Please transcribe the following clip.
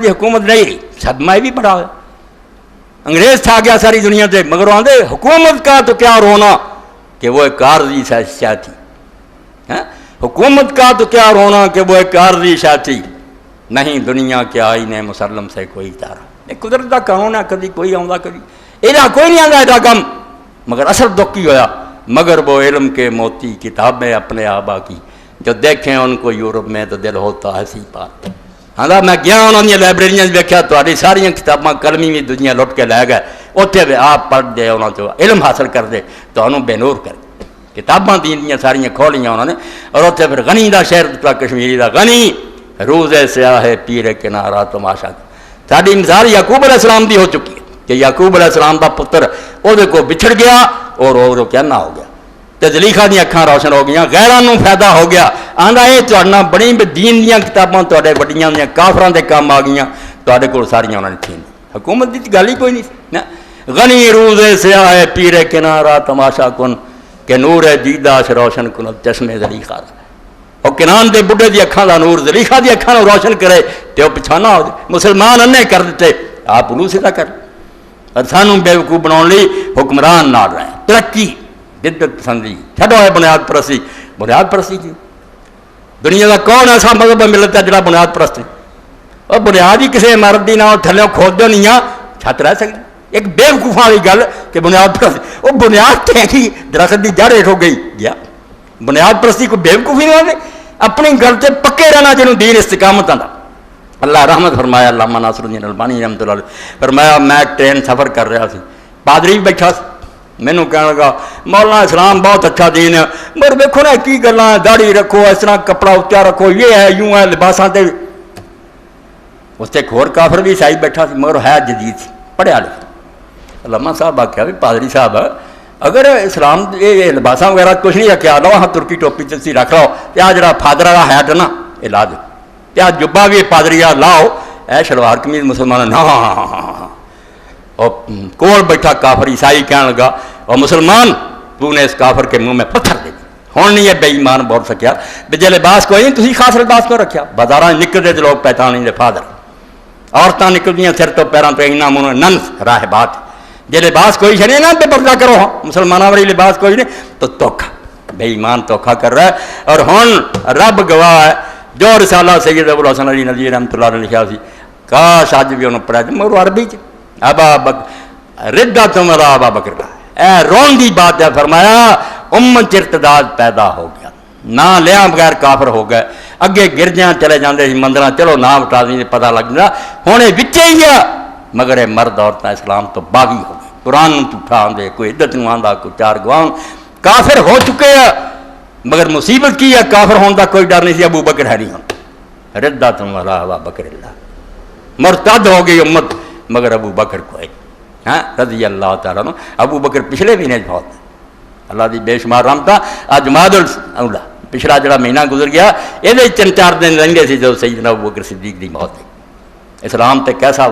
حکومت نہیں رہی، صدمہ بھی پڑا ہے۔ انگریز تھا گیا ساری دنیا سے، مگر آندے حکومت کا تو کیا رونا کہ وہ ایک عارضی شاہ تھی۔ حکومت کا تو کیا رونا کہ وہ ایک عارضی شاہ تھی، نہیں دنیا کے آئینے مسلم سے کوئی تارا۔ یہ قدرت کا قانون ہے، کبھی کوئی آندا کبھی ایڈا کوئی نہیں آندا ایڈا کم، مگر اصل دکھ کی ہویا مگر وہ علم کے موتی کتابیں اپنے آبا کی، جو دیکھیں ان کو یورپ میں تو دل ہوتا ہے سی پات۔ ہاں میں گیا انہوں نے لائبریریاں دیکھا تاری ساری کتاباں قلمی بھی دنیا لٹ کے لے گئے، اتنے بھی آپ پڑھ دے انہوں تو علم حاصل کر دے تو انہوں بے نور کر دے، کتاباں دیا ساریاں کھولیاں انہوں نے، اور اتنے پھر غنی دا شہر دا کشمیری دا غنی روز سیاہ پیر کنارا تماشا۔ ساری مثال یعقوب علیہ السلام دی ہو چکی ہے کہ یعقوب علیہ السلام دا پتر وہ کو بچھڑ گیا اور وہ کہنا ہو گیا، تو زلیخا دیا اکھاں روشن ہو گیا، غیروں فائدہ ہو گیا، آندا یہ تھوڑا بڑی دین دیا کتاباں تے بڑیاں دیا کافراں دے کام آ گئی، تے کول ساریاں انہوں نے تھیں، حکومت کی گل ہی کوئی نہیں۔ غنی روز سیاہ پیر کنارا تماشا کن کہ نور دیداش روشن کن چشمے زلیخا، اور کنان دے بڑھے دی اکھاں دا نور زلیخا دی اکھاں نو روشن کرے تو پچھانا ہو جائے۔ مسلمان انہیں کر دیتے، آپ انہوں سے کر، اور سانوں بیوقوف بناؤ لی حکمران نہ رہے ہیں۔ ترقی جدت پسندی چھڈو ہے بنیاد پرستی، بنیاد پرستی کی دنیا کا کون ایسا مذہب ملتا ہے جڑا بنیاد پرست ہے؟ اور بنیاد ہی کسی عمارت دی نہ تھلے کھود دو نہیں چھت رہ سکتی۔ ایک بیوقوفاں والی گل کہ بنیاد پرستی، وہ بنیاد تھی درخت دی جڑ ہیٹھ ہو گئی گیا، بنیاد پرستی کو بیوقوفی نہیں ہوتے، اپنی گل سے پکے رہنا جنہوں دین استقامت آتا۔ اللہ رحمت فرمایا علامہ ناصر الدین البانی رحمۃ اللہ علیہ فرمایا میں ٹرین سفر کر رہا سی، پادری بھی بیٹھا سی، مینوں کہنے لگا مولانا اسلام بہت اچھا دین ہے، مگر دیکھو نا کی گلاں داڑھی رکھو اس طرح کپڑا اچا رکھو یہ ہے یوں ہے لباساں تے۔ اس سے ایک اور کافر بھی عیسائی بیٹھا سی مگر ہے جدید سی پڑھیا لکھا۔ علامہ صاحب آخیا بھی پادری صاحب اگر اسلام یہ لباساں وغیرہ کچھ نہیں رکھا لو ہاں ترکی ٹوپی تسی رکھ لو، آ جڑا فادر والا ہیٹ نا یہ لا دو، آ جبا بھی پادری لاؤ، اے شلوار قمیض مسلمان نہ اور کول بیٹھا کافر عیسائی کہنے لگا اور مسلمان تو نے اس کافر کے منہ میں پتھر دے دی، ہوں نہیں یہ بے ایمان بول سکیا بھی جے لباس کوئی نہیں تھی خاص لباس کیوں رکھا؟ بازار نکلتے تو لوگ پہچان دے فادر، عورتیں نکلدیاں سر تو پیروں تو اینا منہ ننس راہ بات، جے لباس کوئی چھ نہیں نا بے پردہ کرو، ہاں مسلمانوں والی لباس کوئی نہیں تو دھوکھا، بے ایمان دھوکھا کر رہا ہے۔ اور ہوں رب گواہ ہے جو رسالہ سید ابو الحسن علی ندوی رحمۃ اللہ علیہ لکھا سی، کاش اج بھی انہوں پڑھا مگر عربی چ ابا بکر ردا تمہارا ابا بکر کا اے رون دی بات ہے، فرمایا امت ارتداد پیدا ہو گیا، نہ لیا بغیر کافر ہو گئے، اگے گرجیاں چلے جاندے سی مندراں چلو نام ہٹا دیں پتہ لگ جاتا ہوں وچے ہی ہے، مگر یہ مرد عورتیں اسلام تو باغی ہو گئے، قرآن جھوٹا آندے کوئی عدت نو آندا کوئی چار گواہ کافر ہو چکے ہیں، مگر مصیبت کی ہے کافر ہونے کا کوئی ڈر نہیں سی، ابو بکر ہے نہیں ہوتا ردا تمہارا ابا بکر اللہ، مرتد ہو گئی امت مگر ابو بکر کو ہاں رضی اللہ تعالیٰ عنہ۔ ابو بکر پچھلے مہینے بہت اللہ دی بے شمار رحمتاں اج جمادی الاولی پچھلا جڑا مہینہ گزر گیا یہ 3-4 دن رہندے سی جو سیدنا ابو بکر صدیق دی موت ہے۔ اسلام تے کیسا